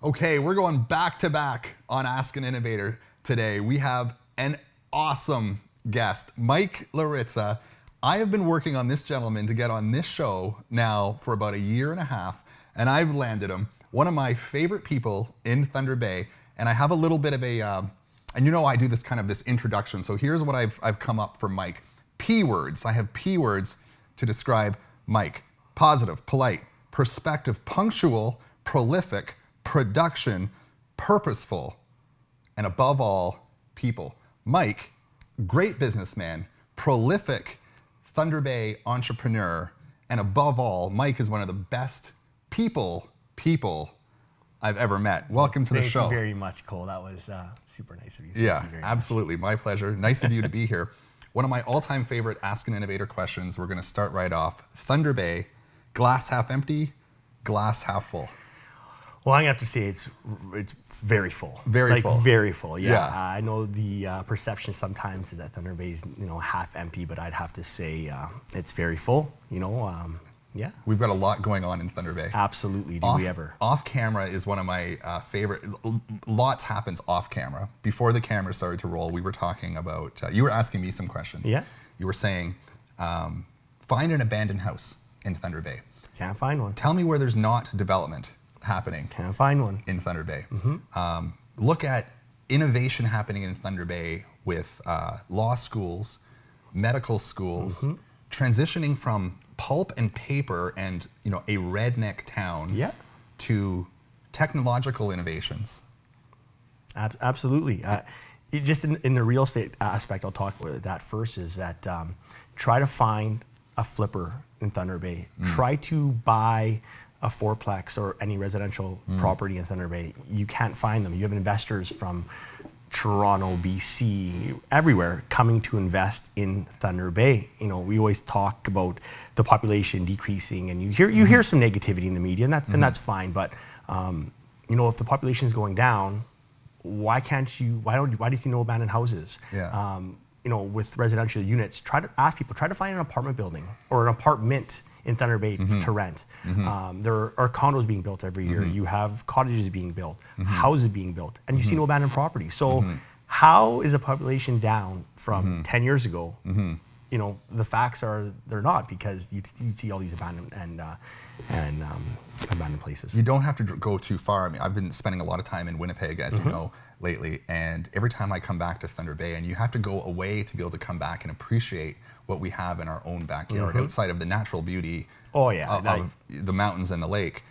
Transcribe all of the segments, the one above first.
Okay, we're going back to back on Ask An Innovator today. We have an awesome guest, Mike Larizza. I have been working on this gentleman to get on this show now for about a year and a half, and I've landed him. One of my favorite people in Thunder Bay, and I have a little bit of a, and you know I do this kind of this introduction, so here's what I've come up for Mike. P-words. I have P-words to describe Mike. Positive, polite, perspective, punctual, prolific, production, purposeful, and above all, people. Mike, great businessman, prolific Thunder Bay entrepreneur, and above all, Mike is one of the best people I've ever met. Welcome to the show. Thank you very much, Cole. That was super nice of you. Yeah, absolutely. My pleasure. Nice of you to be here. One of my all-time favorite Ask an Innovator questions. We're going to start right off. Thunder Bay, glass half empty, glass half full. Well, I'm gonna have to say it's very full. Very full. Very full. Yeah. Yeah. I know the perception sometimes is that Thunder Bay is half empty, but I'd have to say it's very full. Yeah. We've got a lot going on in Thunder Bay. Absolutely. Do we ever? Off camera is one of my favorite. Lots happens off camera. Before the camera started to roll, we were talking about. You were asking me some questions. Yeah. You were saying, find an abandoned house in Thunder Bay. Can't find one. Tell me where there's not development happening. Can't find one. In Thunder Bay. Mm-hmm. Look at innovation happening in Thunder Bay with law schools, medical schools, mm-hmm. transitioning from pulp and paper and a redneck town to technological innovations. Absolutely. Just in the real estate aspect, I'll talk about that first, is that try to find a flipper in Thunder Bay. Try to buy a fourplex or any residential property in Thunder Bay. You can't find them. You have investors from Toronto, BC, everywhere coming to invest in Thunder Bay. We always talk about the population decreasing, and you hear some negativity in the media, and that's fine. But if the population is going down, why do you see no abandoned houses? Yeah. With residential units, try to find an apartment building or an apartment in Thunder Bay to rent. There are condos being built every year. You have cottages being built, houses being built, and you see no abandoned property. So how is the population down from 10 years ago? The facts are they're not, because you see all these abandoned abandoned places. You don't have to go too far. I mean, I've been spending a lot of time in Winnipeg, as you know, lately, and every time I come back to Thunder Bay, and you have to go away to be able to come back and appreciate what we have in our own backyard, outside of the natural beauty of the mountains and the lake.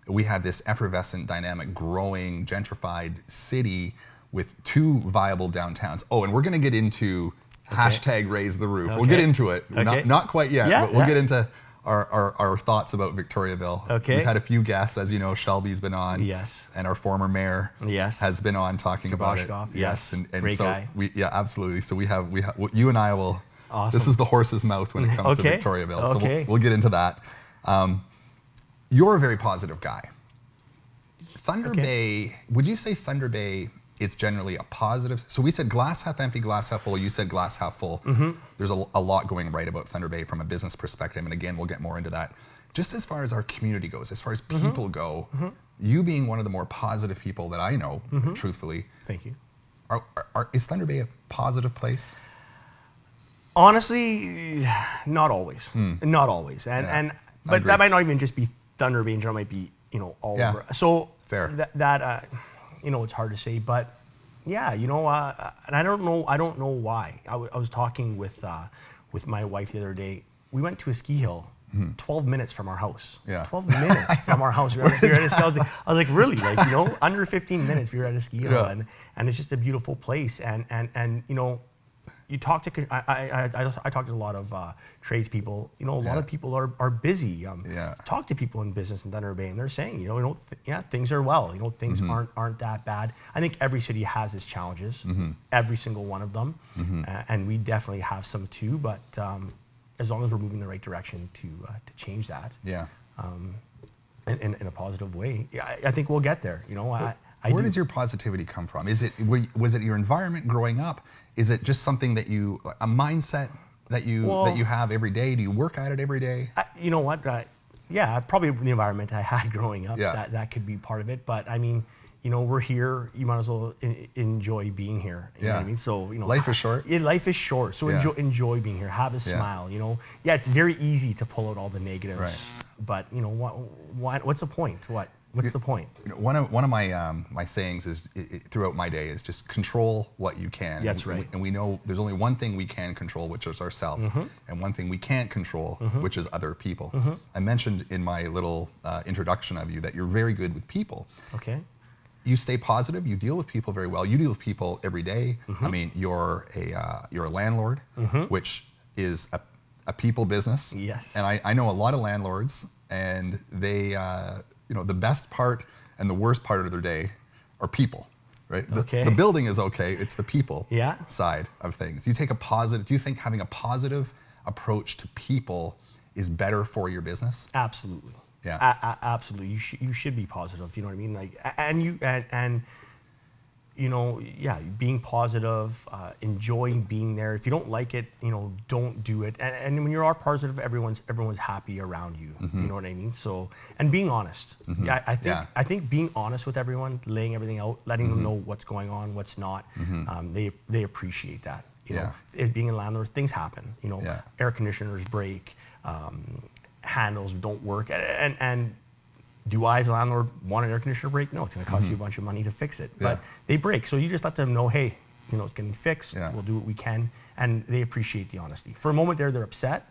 We have this effervescent, dynamic, growing, gentrified city with two viable downtowns. Oh, and we're going to get into hashtag raise the roof. We'll get into it. Not quite yet, but we'll get into our thoughts about Victoriaville. Okay. We've had a few guests, as you know. Shelby's been on. Yes. And our former mayor has been on talking about it. Yes. And great so guy. Absolutely. So we have you and I will. Awesome. This is the horse's mouth when it comes to Victoriaville. So we'll get into that. You're a very positive guy. Thunder Bay, would you say Thunder Bay is generally a positive? So we said glass half empty, glass half full. You said glass half full. There's a lot going right about Thunder Bay from a business perspective. And again, we'll get more into that. Just as far as our community goes, as far as people go, you being one of the more positive people that I know, truthfully. Thank you. Is Thunder Bay a positive place? Honestly, not always. Not always. But that might not even just be Thunder Bay in general. It might be all over. So fair. That it's hard to say, but yeah, and I don't know why. I was talking with my wife the other day. We went to a ski hill. 12 minutes from our house. 12 minutes from our house. We were at a ski hill. I was like, really? Under 15 minutes we were at a ski hill, and it's just a beautiful place. And you talk to I talk to a lot of tradespeople. A lot of people are busy. Talk to people in business in Thunder Bay, and they're saying, things are well. Things aren't that bad. I think every city has its challenges, every single one of them, and we definitely have some too. But as long as we're moving in the right direction to change that, in a positive way, I think we'll get there. Where does your positivity come from? Was it your environment growing up? Is it just something that a mindset that you have every day? Do you work at it every day? You know what? yeah, probably the environment I had growing up. Yeah. That could be part of it. But I mean, we're here. You might as well enjoy being here. You know what I mean? So life is short. Yeah, life is short. So Yeah. enjoy being here. Have a smile. Yeah, it's very easy to pull out all the negatives. Right. But what's the point? What's the point? One of my my sayings is throughout my day is just control what you can. That's right. And we know there's only one thing we can control, which is ourselves, and one thing we can't control, which is other people. I mentioned in my little introduction of you that you're very good with people. Okay. You stay positive. You deal with people very well. You deal with people every day. I mean, you're a landlord, which is a people business. Yes. And I know a lot of landlords, and they, the best part and the worst part of their day are people, right? The building is okay. It's the people side of things. Do you think having a positive approach to people is better for your business? Absolutely. Yeah. Absolutely. You should be positive. You know what I mean? Like, being positive, enjoying being there. If you don't like it, don't do it. And when you are positive, everyone's happy around you. You know what I mean? So, and being honest. Yeah, I think being honest with everyone, laying everything out, letting them know what's going on, what's not. They appreciate that. You know, if being a landlord, things happen. Air conditioners break. Handles don't work, and do I as a landlord want an air conditioner break? No, it's going to cost you a bunch of money to fix it. But they break, so you just let them know, hey, it's getting fixed. We'll do what we can, and they appreciate the honesty. For a moment there, they're upset,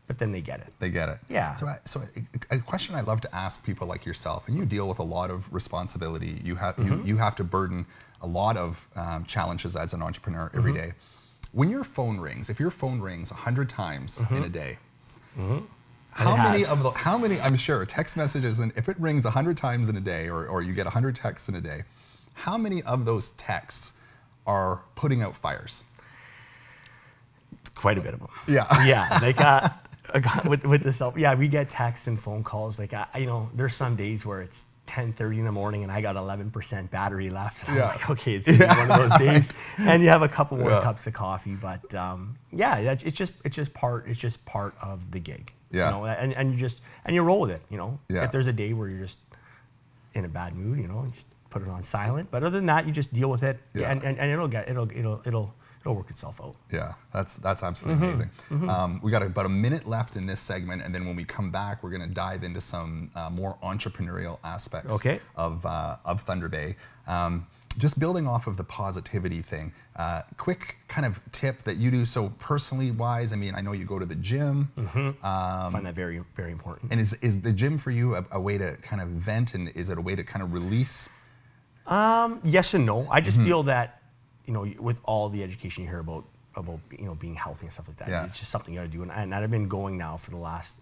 but then they get it. They get it. Yeah. So a question I love to ask people like yourself, and you deal with a lot of responsibility. You have you have to burden a lot of challenges as an entrepreneur every day. When your phone rings, if your phone rings 100 times in a day. How many, I'm sure, text messages, and if it rings 100 times in a day, or you get 100 texts in a day, how many of those texts are putting out fires? Quite a bit of them. Yeah. Yeah, like with the cell, we get texts and phone calls. Like, there's some days where it's 10:30 in the morning and I got 11% battery left. And I'm like, okay, it's gonna be one of those days. And you have a couple more cups of coffee, but it's just part of the gig. Yeah. And you roll with it. Yeah. If there's a day where you're just in a bad mood, you just put it on silent. But other than that, you just deal with it. Yeah. And it'll work itself out. Yeah, that's absolutely amazing. We got about a minute left in this segment, and then when we come back, we're going to dive into some more entrepreneurial aspects of Thunder Bay. Just building off of the positivity thing, quick kind of tip that you do. So personally wise, I mean, I know you go to the gym. I find that very, very important. And is the gym for you a way to kind of vent, and is it a way to kind of release? Yes and no. I just feel that, with all the education you hear about being healthy and stuff like that, it's just something you got to do. And I've been going now for the last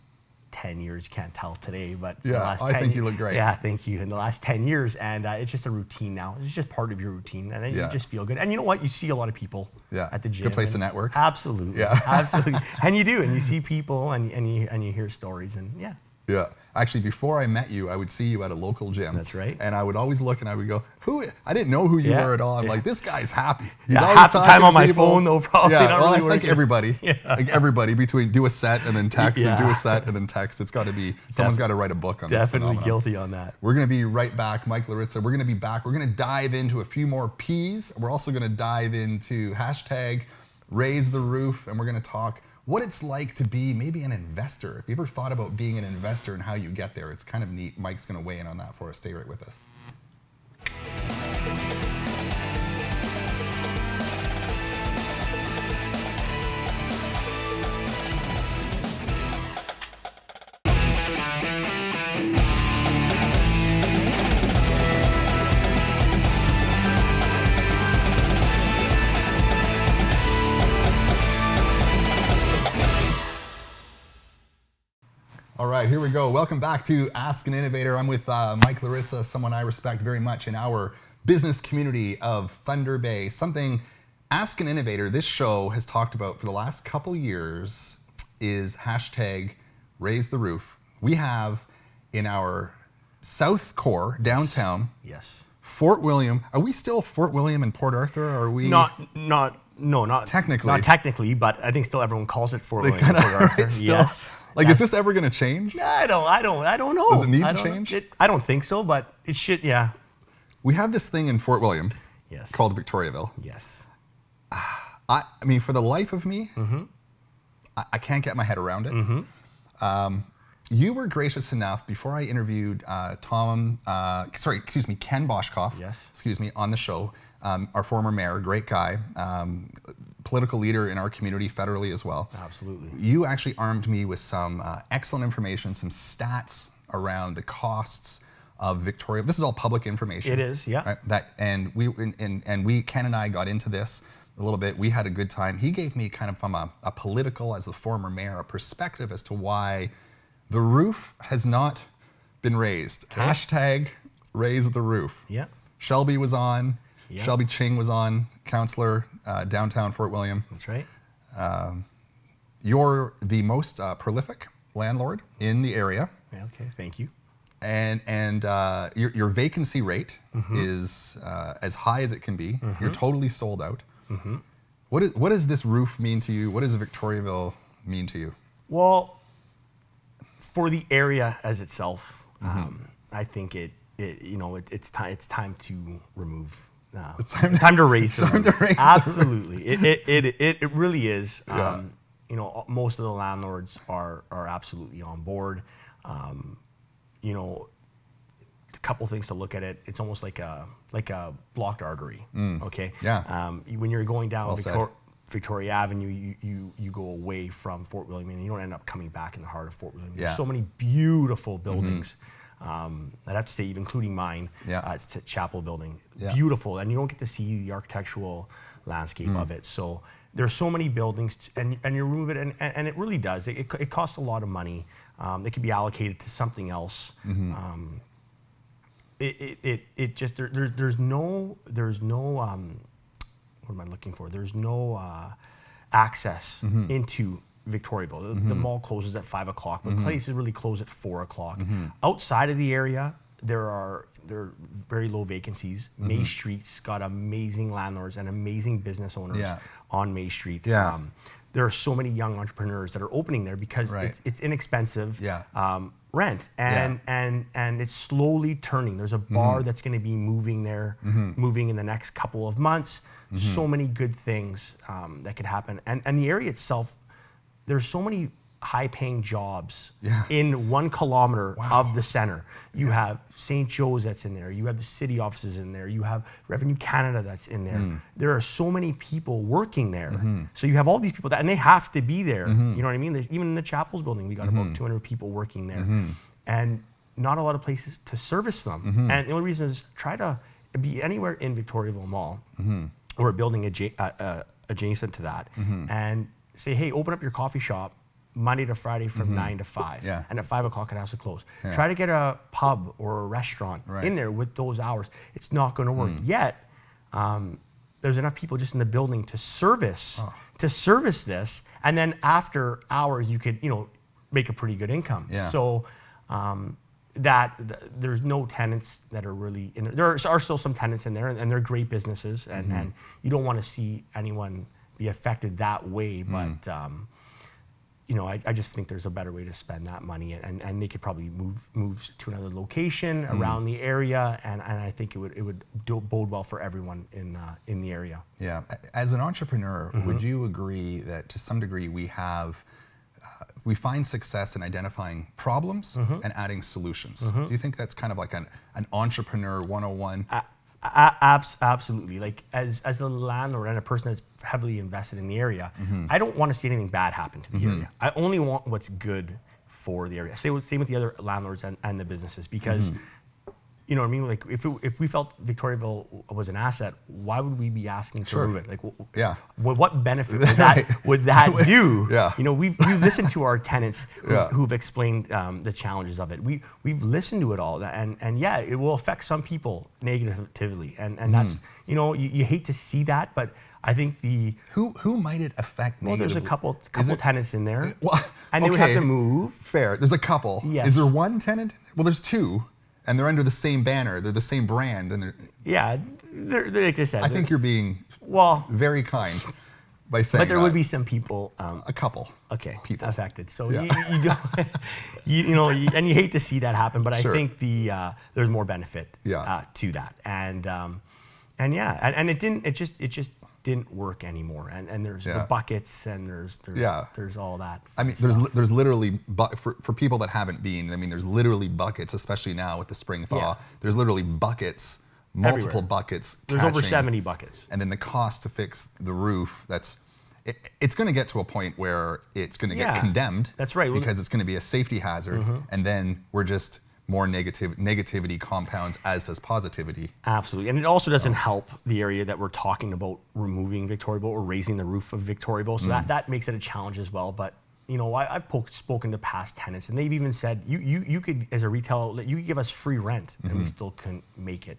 10 years. You can't tell today, but the last 10 I think you look great. Yeah, thank you. In the last 10 years, and it's just a routine now. It's just part of your routine, and you just feel good. And you know what? You see a lot of people at the gym. Good place to network. Absolutely. Yeah. Absolutely. And you do, and you see people, and you hear stories, and Yeah. Actually, before I met you, I would see you at a local gym. That's right. And I would always look and I would go, I didn't know who you were at all. I'm like, this guy's happy. He's always half the time on my phone, though, probably. Yeah, not well, really it's like everybody. Like everybody, between do a set and then text and do a set and then text. It's got to be, someone's got to write a book on this phenomenon. Definitely guilty on that. We're going to be right back. Mike Larizza, we're going to be back. We're going to dive into a few more P's. We're also going to dive into hashtag raise the roof, and we're going to talk what it's like to be maybe an investor. If you ever thought about being an investor and how you get there, it's kind of neat. Mike's going to weigh in on that for us. Stay right with us. All right, here we go. Welcome back to Ask an Innovator. I'm with Mike Larizza, someone I respect very much in our business community of Thunder Bay. Something Ask an Innovator, this show has talked about for the last couple years is hashtag raise the roof. We have in our South Core, downtown, Fort William. Are we still Fort William and Port Arthur? Or are we not technically. technically. Not technically, but I think still everyone calls it Fort William and Port Arthur. Yes. Like, is this ever going to change? I don't know. Does it need to change? I don't think so, but it should. Yeah. We have this thing in Fort William Yes. called Victoriaville. Yes. I mean, for the life of me, I can't get my head around it. You were gracious enough before I interviewed Ken Boschkoff. Yes. Excuse me, on the show. Our former mayor, great guy, political leader in our community federally as well. Absolutely. You actually armed me with some excellent information, some stats around the costs of Victoria. This is all public information. It is, yeah. Right? Ken and I got into this a little bit. We had a good time. He gave me kind of from a political, as a former mayor, a perspective as to why the roof has not been raised. Okay. Hashtag raise the roof. Yeah. Shelby was on. Yeah. Shelby Ching was on, councillor, downtown Fort William. That's right. You're the most prolific landlord in the area. Yeah, okay, thank you. And your vacancy rate is as high as it can be. You're totally sold out. What does this roof mean to you? What does Victoriaville mean to you? Well, for the area as itself, I think it's time to remove. It's time to raise the roof. Absolutely, it really is. Yeah. Most of the landlords are absolutely on board. A couple things to look at it. It's almost like a blocked artery. Okay. Yeah. When you're going down Well Victoria Avenue, you go away from Fort William, and you don't end up coming back in the heart of Fort William. Yeah. There's so many beautiful buildings. I'd have to say, even including mine. Yeah. It's a chapel building. Yeah. Beautiful, and you don't get to see the architectural landscape of it. So there's so many buildings, and you remove it, and it really does. It costs a lot of money. It could be allocated to something else. It just there's no what am I looking for? There's no access into Victoriaville. The mall closes at 5 o'clock, but places really close at 4 o'clock. Outside of the area, there are very low vacancies. May Street's got amazing landlords and amazing business owners on May Street. Yeah. There are so many young entrepreneurs that are opening there because it's inexpensive rent, and it's slowly turning. There's a bar that's going to be moving there, moving in the next couple of months. So many good things that could happen, and the area itself. There's so many high-paying jobs in 1 kilometer of the center. You have St. Joe's that's in there. You have the city offices in there. You have Revenue Canada that's in there. There are so many people working there. So you have all these people and they have to be there. You know what I mean? Even in the Chapels building, we got about 200 people working there, and not a lot of places to service them. And the only reason is try to be anywhere in Victoriaville Mall or a building adjacent to that, and say, hey, open up your coffee shop Monday to Friday from 9 to 5. Yeah. And at 5 o'clock it has to close. Yeah. Try to get a pub or a restaurant in there with those hours. It's not going to work. Yet, there's enough people just in the building to service this. And then after hours, you could, make a pretty good income. Yeah. So there's no tenants that are really in there. There are still some tenants in there, and they're great businesses. And you don't want to see anyone be affected that way, but I just think there's a better way to spend that money, and they could probably move to another location around the area, and I think it would bode well for everyone in the area. Yeah, as an entrepreneur, would you agree that to some degree we find success in identifying problems and adding solutions? Do you think that's kind of like an entrepreneur 101? Absolutely. Like as a landlord and a person that's heavily invested in the area, I don't want to see anything bad happen to the area. I only want what's good for the area. Same with the other landlords and the businesses, because you know what I mean? Like if we felt Victoriaville was an asset, why would we be asking to move it? Like, what benefit would that do? Yeah. We've listened to our tenants who've explained the challenges of it. We've listened to it all, and it will affect some people negatively, and that's you hate to see that, but I think who might it affect negatively? There's a couple tenants in there, well, and they would have to move. Fair. There's a couple. Yes. Is there one tenant? Well, there's two. And they're under the same banner. They're the same brand. And they're like I said. I think you're being very kind. by saying But there that. would be some people. A couple. Okay, people. affected. So Yeah. you don't, and you hate to see that happen, but Sure. I think there's more benefit Yeah. to that, and it just didn't work anymore, and there's Yeah. the buckets, and there's all that. I mean, there's literally, for people that haven't been, I mean, there's literally buckets, especially now with the spring thaw. Yeah. There's literally buckets, multiple Everywhere. buckets. There's over catching, 70 buckets. And then the cost to fix the roof, it's going to get to a point where it's going to get condemned. That's right. Because it's going to be a safety hazard, and then we're just more negativity compounds, as does positivity. Absolutely, and it also doesn't help the area that we're talking about removing Victoriaville or raising the roof of Victoriaville. So that makes it a challenge as well. But I've spoken to past tenants, and they've even said you could, as a retail outlet, you could give us free rent, and we still couldn't make it.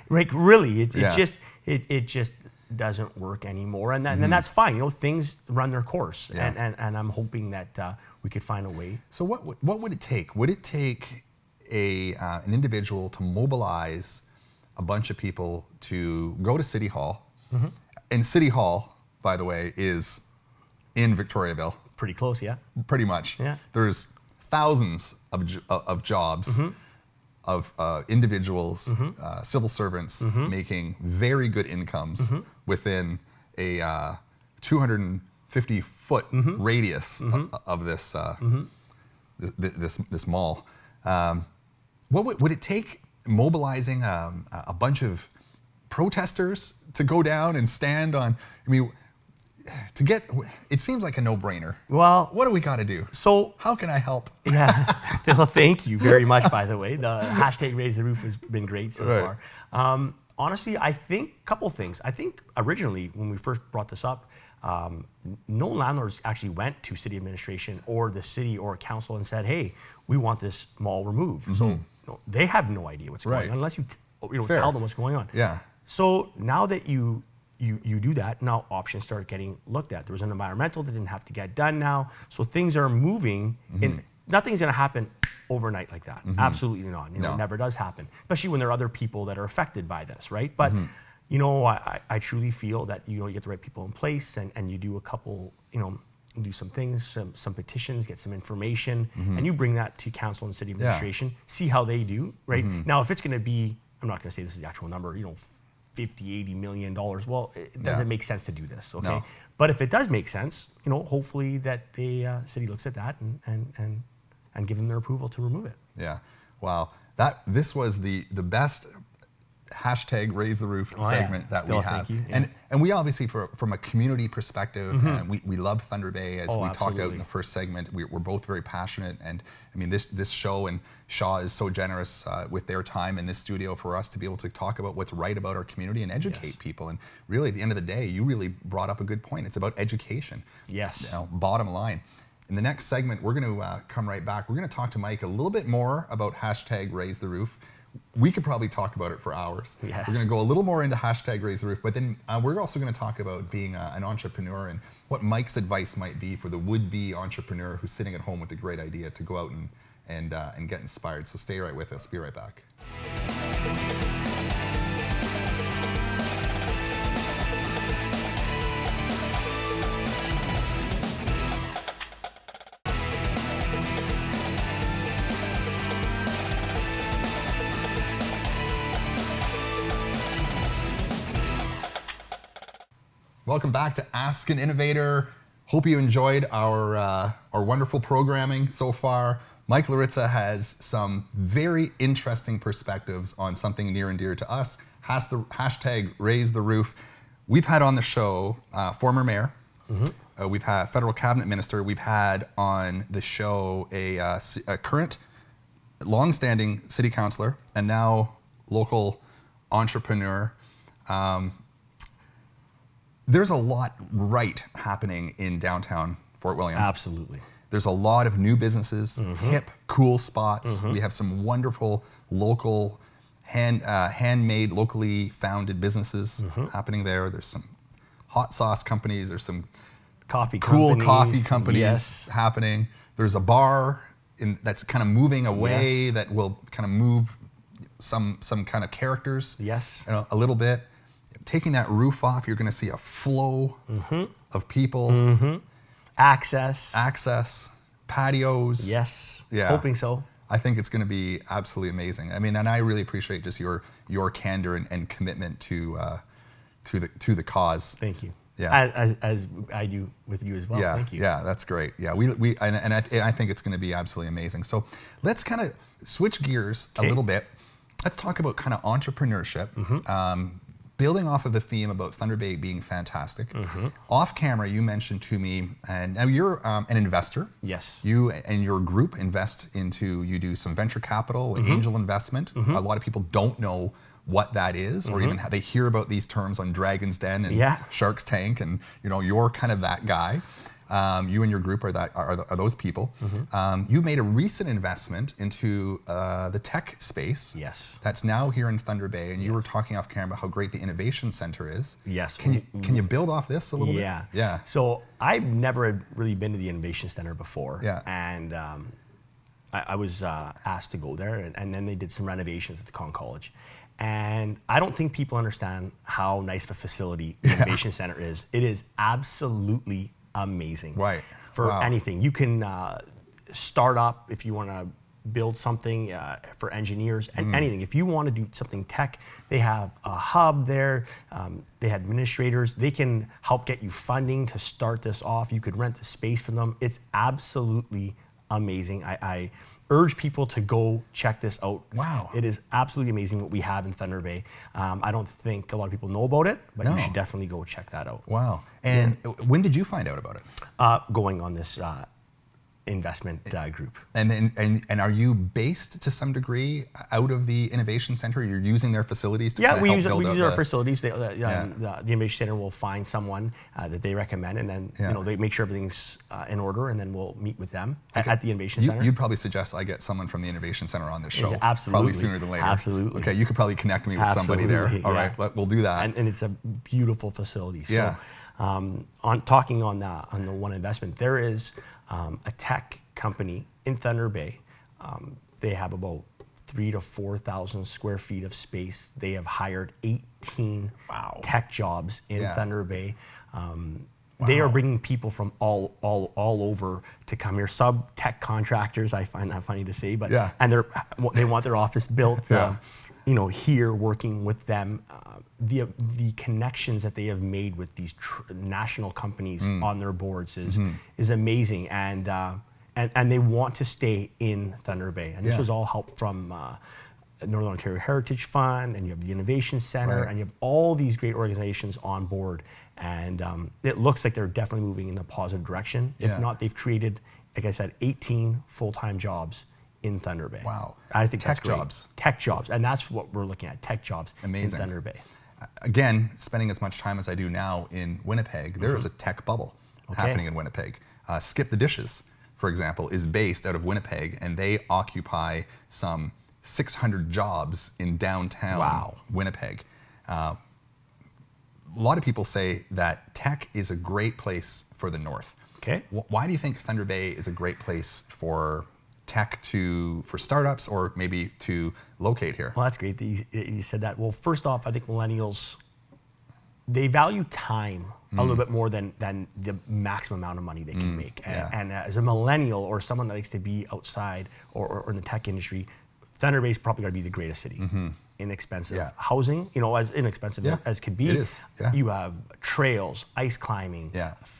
Like really, it just doesn't work anymore, and that's fine. Things run their course, and I'm hoping that we could find a way. So what would it take? Would it take an individual to mobilize a bunch of people to go to City Hall? And City Hall, by the way, is in Victoriaville. Pretty close, yeah. Pretty much. Yeah. There's thousands of jobs, of individuals, civil servants making very good incomes within a 250-foot radius of this this mall. What would it take mobilizing a bunch of protesters to go down and stand on? I mean, it seems like a no-brainer. Well, what do we got to do? So how can I help? Yeah, well, thank you very much. By the way, the hashtag Raise the Roof has been great so far. Honestly, I think a couple things. I think originally when we first brought this up, no landlords actually went to city administration or the city or council and said, "Hey, we want this mall removed." So they have no idea what's going on unless you tell them what's going on. Yeah. So now that you do that, now options start getting looked at. There was an environmental that didn't have to get done now. So things are moving, and nothing's going to happen overnight like that. Absolutely not. It never does happen, especially when there are other people that are affected by this, right? But I truly feel that you get the right people in place, and you do a couple, do some things, some petitions, get some information, and you bring that to council and city administration, see how they do, right? Now, if it's going to be, I'm not going to say this is the actual number, $50-80 million. Well, it doesn't make sense to do this, okay? No. But if it does make sense, hopefully that the city looks at that and give them their approval to remove it. Yeah. Wow. This was the best hashtag Raise the Roof segment that we have. Thank you. And we obviously, from a community perspective, we love Thunder Bay, as we talked out in the first segment. We're both very passionate, and I mean this show, and Shaw is so generous with their time in this studio for us to be able to talk about what's right about our community and educate people. And really, at the end of the day, you really brought up a good point. It's about education. Yes. Bottom line. In the next segment, we're going to come right back. We're going to talk to Mike a little bit more about hashtag Raise the Roof. We could probably talk about it for hours. Yeah. We're going to go a little more into hashtag Raise the Roof, but then we're also going to talk about being an entrepreneur and what Mike's advice might be for the would-be entrepreneur who's sitting at home with a great idea to go out and get inspired. So stay right with us. Be right back. Welcome back to Ask an Innovator. Hope you enjoyed our wonderful programming so far. Mike Larizza has some very interesting perspectives on something near and dear to us. Hashtag Raise the Roof. We've had on the show former mayor. We've had federal cabinet minister. We've had on the show a current longstanding city councilor and now local entrepreneur. There's a lot right happening in downtown Fort William. Absolutely. There's a lot of new businesses, hip, cool spots. We have some wonderful local, handmade, locally founded businesses happening there. There's some hot sauce companies. There's some cool coffee companies happening. There's a bar that's kind of moving away that will kind of move some kind of characters a little bit. taking that roof off, you're going to see a flow of people, Access. patios. Yes. Yeah. Hoping so. I think it's going to be absolutely amazing. I mean, and I really appreciate just your candor and commitment to the cause. Thank you. Yeah. As I do with you as well. Yeah. Thank you. Yeah, that's great. Yeah, I think it's going to be absolutely amazing. So let's kind of switch gears a little bit. Let's talk about kind of entrepreneurship. Building off of the theme about Thunder Bay being fantastic. Off camera, you mentioned to me, and now you're an investor. Yes. You and your group you do some venture capital, angel investment. A lot of people don't know what that is, or even how they hear about these terms on Dragon's Den and Shark's Tank, and you're kind of that guy. You and your group are those people. You made a recent investment into the tech space. Yes. That's now here in Thunder Bay, and you were talking off camera how great the Innovation Center is. Yes. Can you build off this a little bit? Yeah. So I've never really been to the Innovation Center before. Yeah. And I was asked to go there, and then they did some renovations at the Con College. And I don't think people understand how nice of a facility the Innovation Center is. It is absolutely amazing. Right. For anything. You can start up if you want to build something for engineers and anything. If you want to do something tech, they have a hub there. They have administrators. They can help get you funding to start this off. You could rent the space for them. It's absolutely amazing. I urge people to go check this out. Wow. It is absolutely amazing what we have in Thunder Bay. I don't think a lot of people know about it, but you should definitely go check that out. Wow. And when did you find out about it? Going on this investment group. And are you based to some degree out of the Innovation Center? You're using their facilities to we use build our facilities. The Innovation Center will find someone that they recommend, and then they make sure everything's in order, and then we'll meet with them at the Innovation Center. You'd probably suggest I get someone from the Innovation Center on this show. Absolutely. Probably sooner than later. Absolutely. Okay, you could probably connect me with somebody there. All right, we'll do that. And it's a beautiful facility. So, on the one investment, there is a tech company in Thunder Bay. They have about 3,000 to 4,000 square feet of space. They have hired 18 tech jobs in Thunder Bay. They are bringing people from all over to come here. Sub-tech contractors, I find that funny to say, but and they want their office built. Here working with them. The connections that they have made with these national companies on their boards is amazing, and they want to stay in Thunder Bay. And this was all help from Northern Ontario Heritage Fund, and you have the Innovation Center, and you have all these great organizations on board. And it looks like they're definitely moving in a positive direction. If not, they've created, like I said, 18 full-time jobs in Thunder Bay. Wow. I think tech that's great. jobs. Tech jobs, and that's what we're looking at, tech jobs in Thunder Bay. Again, spending as much time as I do now in Winnipeg, there is a tech bubble happening in Winnipeg. Skip the Dishes, for example, is based out of Winnipeg, and they occupy some 600 jobs in downtown Winnipeg. A lot of people say that tech is a great place for the North. Okay. Why do you think Thunder Bay is a great place for tech for startups, or maybe to locate here? Well, that's great that you said that. Well, first off, I think millennials, they value time a little bit more than the maximum amount of money they can make. And as a millennial or someone that likes to be outside or in the tech industry, Thunder Bay is probably going to be the greatest city. Inexpensive housing, as inexpensive as could be. It is. You have trails, ice climbing,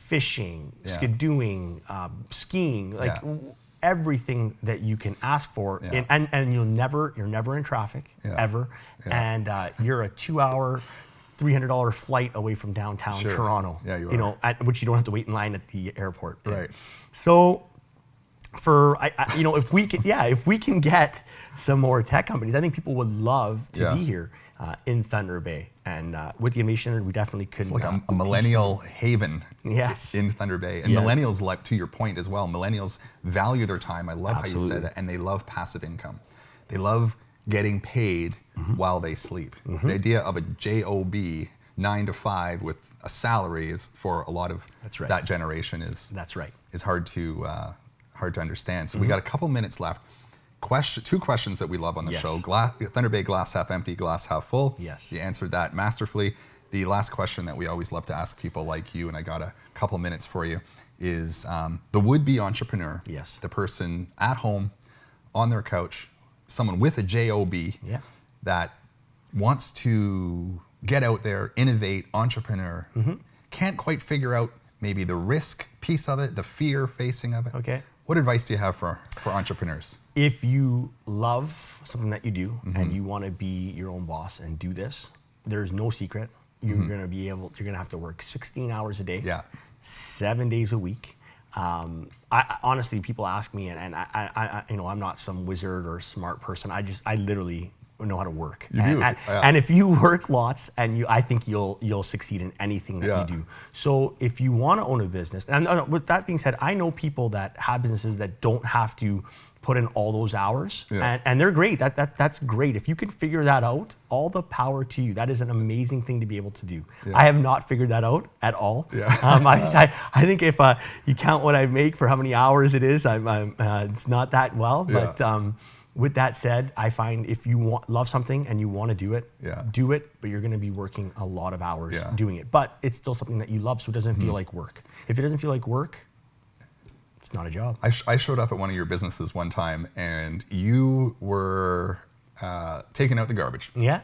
fishing, skidooing, skiing, everything that you can ask for, and you're never in traffic ever, and you're a 2-hour, $300 flight away from downtown Toronto. Yeah, you are. Which you don't have to wait in line at the airport. Right. So, if we can get some more tech companies, I think people would love to be here in Thunder Bay, and with the Innovation Center, we definitely could. It's like a millennial haven in Thunder Bay. And millennials, like to your point as well, millennials value their time. I love how you said that. And they love passive income. They love getting paid while they sleep. The idea of a job 9 to 5 with a salary is, for a lot of that generation, is hard to understand. So we got a couple minutes left. Two questions that we love on the show. Thunder Bay, glass half empty, glass half full. Yes. You answered that masterfully. the last question that we always love to ask people like you, and I got a couple minutes for you, is the would-be entrepreneur, Yes. the person at home on their couch, someone with a job Yeah. that wants to get out there, innovate, entrepreneur, can't quite figure out maybe the risk piece of it, the fear facing of it. Okay. What advice do you have for entrepreneurs? If you love something that you do and you want to be your own boss and do this, there's no secret. You're going to you're going to have to work 16 hours a day, Yeah. 7 days a week. I honestly, people ask me, and I I'm not some wizard or smart person. I literally know how to work. You do. And if you work lots, and I think you'll succeed in anything that you do. So if you want to own a business, and with that being said, I know people that have businesses that don't have to put in all those hours, and they're great. That's great. If you can figure that out, all the power to you. That is an amazing thing to be able to do. Yeah. I have not figured that out at all. Yeah. I think if you count what I make for how many hours it is, it's not that well. Yeah. But with that said, I find if you love something and you want to do it, do it, but you're going to be working a lot of hours doing it. But it's still something that you love, so it doesn't feel like work. If it doesn't feel like work, it's not a job. I showed up at one of your businesses one time, and you were taking out the garbage. Yeah.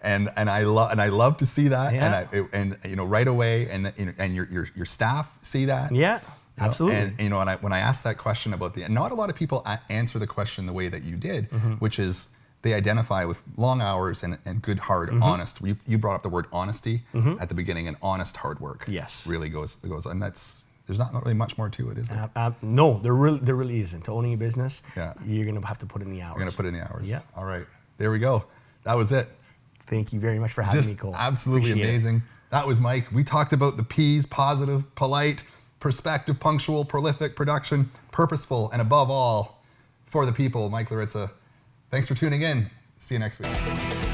And I love to see that. Yeah. And right away, and your staff see that. Yeah. Absolutely. And when I asked that question about not a lot of people answer the question the way that you did, which is they identify with long hours and good, hard, honest. You brought up the word honesty at the beginning, and honest, hard work. Yes. Really goes, and there's not really much more to it, is there? No, there really isn't. To owning a business, Yeah. you're going to have to put in the hours. You're gonna put in the hours. Yeah. All right. There we go. That was it. Thank you very much for having me, Cole. Absolutely Appreciate it. amazing. That was Mike. We talked about the P's: positive, polite, perspective, punctual, prolific, production, purposeful, and above all, for the people. Mike Larizza. Thanks for tuning in. See you next week.